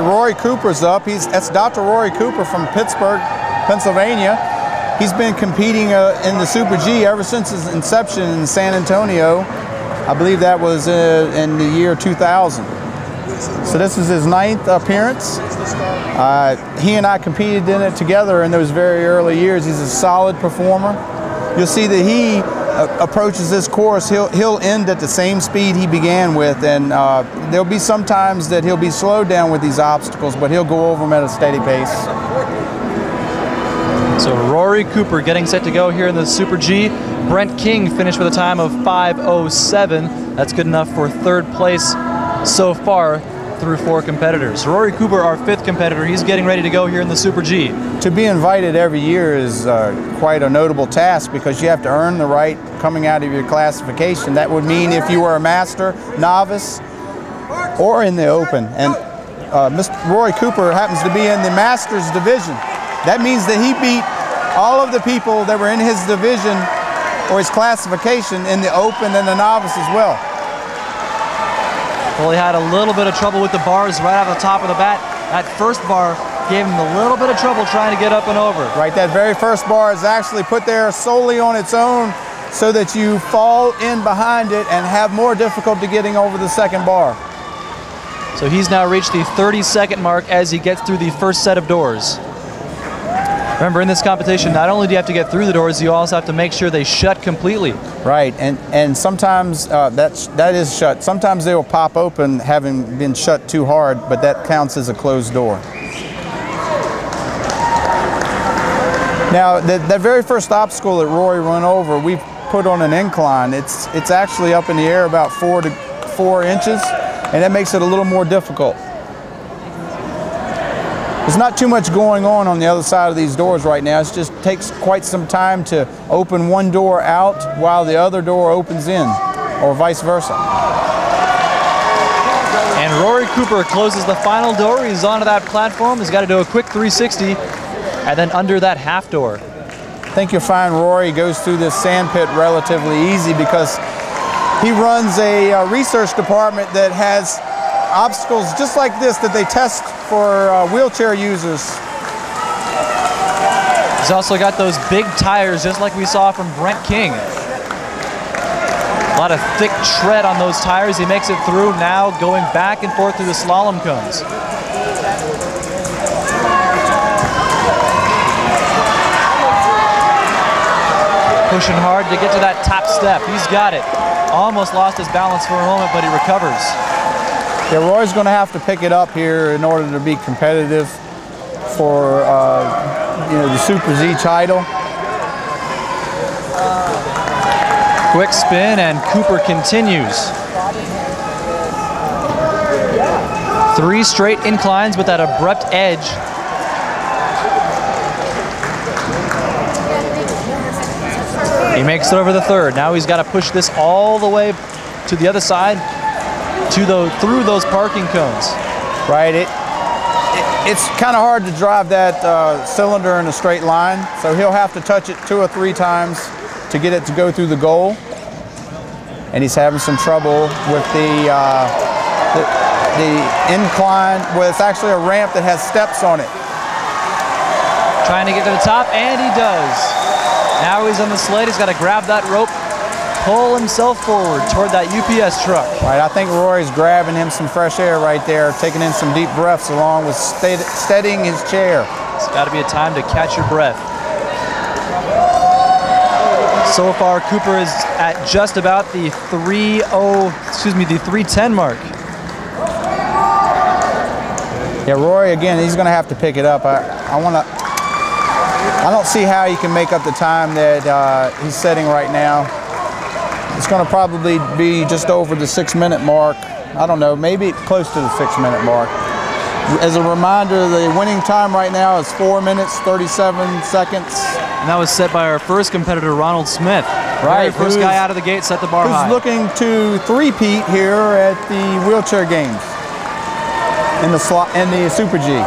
right, Rory Cooper's up. That's Dr. Rory Cooper from Pittsburgh, Pennsylvania. He's been competing in the Super G ever since its inception in San Antonio. I believe that was in the year 2000. So this is his 9th appearance. He and I competed in it together in those very early years. He's a solid performer. You'll see that he approaches this course, he'll end at the same speed he began with, and there'll be some times that he'll be slowed down with these obstacles, but he'll go over them at a steady pace. So Rory Cooper getting set to go here in the Super G. Brent King finished with a time of 5:07. That's good enough for 3rd place so far through 4 competitors. Rory Cooper, our 5th competitor, he's getting ready to go here in the Super G. To be invited every year is quite a notable task because you have to earn the right coming out of your classification. That would mean if you were a master, novice, or in the open. And Mr. Rory Cooper happens to be in the Masters division. That means that he beat all of the people that were in his division or his classification in the open and the novice as well. Well, he had a little bit of trouble with the bars right off the top of the bat. That first bar gave him a little bit of trouble trying to get up and over. Right, that very first bar is actually put there solely on its own so that you fall in behind it and have more difficulty getting over the second bar. So he's now reached the 30-second mark as he gets through the first set of doors. Remember, in this competition, not only do you have to get through the doors, you also have to make sure they shut completely. Right, and sometimes that is shut. Sometimes they will pop open having been shut too hard, but that counts as a closed door. Now, that very first obstacle that Rory went over, we put on an incline. It's actually up in the air about 4 to 4 inches, and that makes it a little more difficult. There's not too much going on the other side of these doors right now. It just takes quite some time to open one door out while the other door opens in, or vice versa. And Rory Cooper closes the final door. He's onto that platform. He's got to do a quick 360 and then under that half door. I think you'll find Rory goes through this sand pit relatively easy because he runs a research department that has obstacles just like this that they test for wheelchair users. He's also got those big tires just like we saw from Brent King. A lot of thick tread on those tires. He makes it through now, going back and forth through the slalom cones. Pushing hard to get to that top step. He's got it. Almost lost his balance for a moment, but he recovers. Yeah, Roy's going to have to pick it up here in order to be competitive for the Super Z title. Quick spin, and Cooper continues. 3 straight inclines with that abrupt edge. He makes it over the 3rd. Now he's got to push this all the way to the other side, through those parking cones. Right. It's kind of hard to drive that cylinder in a straight line, so he'll have to touch it 2 or 3 times to get it to go through the goal. And he's having some trouble with the incline. Well, it's actually a ramp that has steps on it. Trying to get to the top, and he does. Now he's on the sled. He's got to grab that rope, pull himself forward toward that UPS truck. Right, I think Rory's grabbing him some fresh air right there, taking in some deep breaths along with steadying his chair. It's got to be a time to catch your breath. So far, Cooper is at just about the 3:10 mark. Yeah, Rory, again, he's going to have to pick it up. I don't see how he can make up the time that he's setting right now. It's going to probably be just over the 6-minute mark. I don't know, maybe close to the 6-minute mark. As a reminder, the winning time right now is 4 minutes, 37 seconds. And that was set by our first competitor, Ronald Smith. Right. Very first guy out of the gate set the bar high. Who's looking to three-peat here at the wheelchair games in the Super G.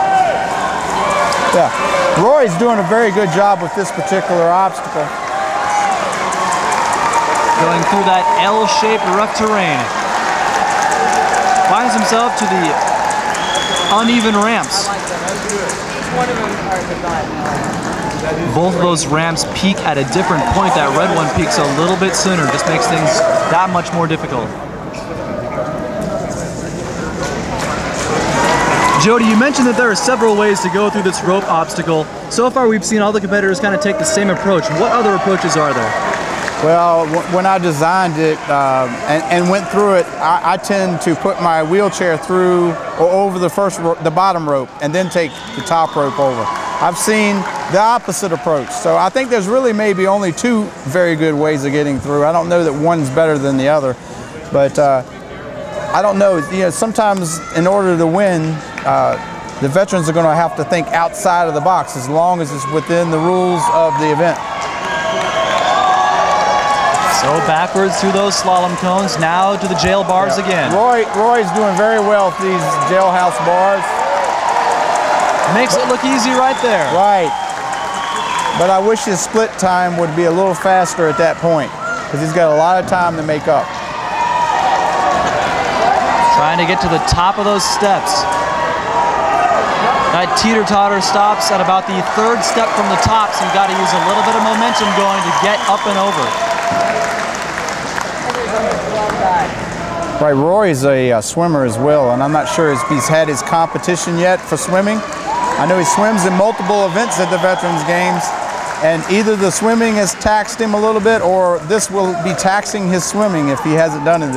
Yeah. Roy's doing a very good job with this particular obstacle. Going through that L-shaped rough terrain. Finds himself to the uneven ramps. Both of those ramps peak at a different point. That red one peaks a little bit sooner. Just makes things that much more difficult. Jody, you mentioned that there are several ways to go through this rope obstacle. So far we've seen all the competitors kind of take the same approach. What other approaches are there? Well, when I designed it and went through it, I tend to put my wheelchair through or over the bottom rope and then take the top rope over. I've seen the opposite approach. So I think there's really maybe only two very good ways of getting through. I don't know that one's better than the other, but I don't know. You know, sometimes in order to win, the veterans are going to have to think outside of the box as long as it's within the rules of the event. So backwards through those slalom cones, now to the jail bars again. Roy's doing very well with these jailhouse bars. Makes it look easy right there. Right. But I wish his split time would be a little faster at that point, because he's got a lot of time to make up. Trying to get to the top of those steps. That teeter-totter stops at about the third step from the top, so you've got to use a little bit of momentum going to get up and over. Right, Roy's a swimmer as well, and I'm not sure if he's had his competition yet for swimming. I know he swims in multiple events at the Veterans Games, and either the swimming has taxed him a little bit, or this will be taxing his swimming if he hasn't done it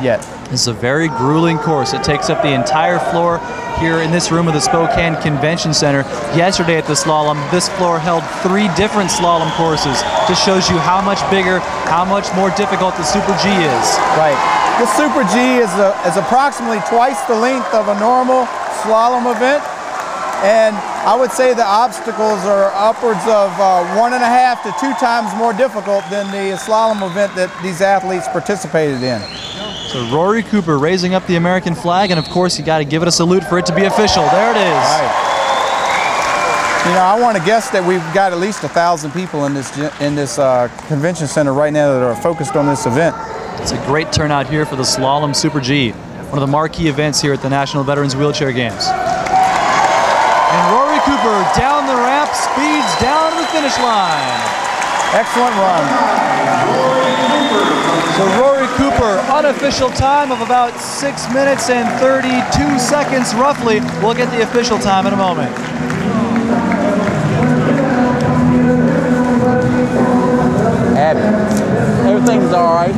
yet. This is a very grueling course. It takes up the entire floor here in this room of the Spokane Convention Center. Yesterday at the slalom, this floor held 3 different slalom courses. Just shows you how much bigger, how much more difficult the Super G is. Right. The Super G is approximately twice the length of a normal slalom event, and I would say the obstacles are upwards of 1.5 to 2 times more difficult than the slalom event that these athletes participated in. So Rory Cooper raising up the American flag, and of course you got to give it a salute for it to be official. There it is. Right. You know, I want to guess that we've got at least 1,000 people in this convention center right now that are focused on this event. It's a great turnout here for the Slalom Super G, one of the marquee events here at the National Veterans Wheelchair Games. And Rory Cooper down the ramp, speeds down to the finish line. Excellent run. So Rory Cooper, unofficial time of about 6 minutes and 32 seconds roughly. We'll get the official time in a moment. Abby, everything's all right.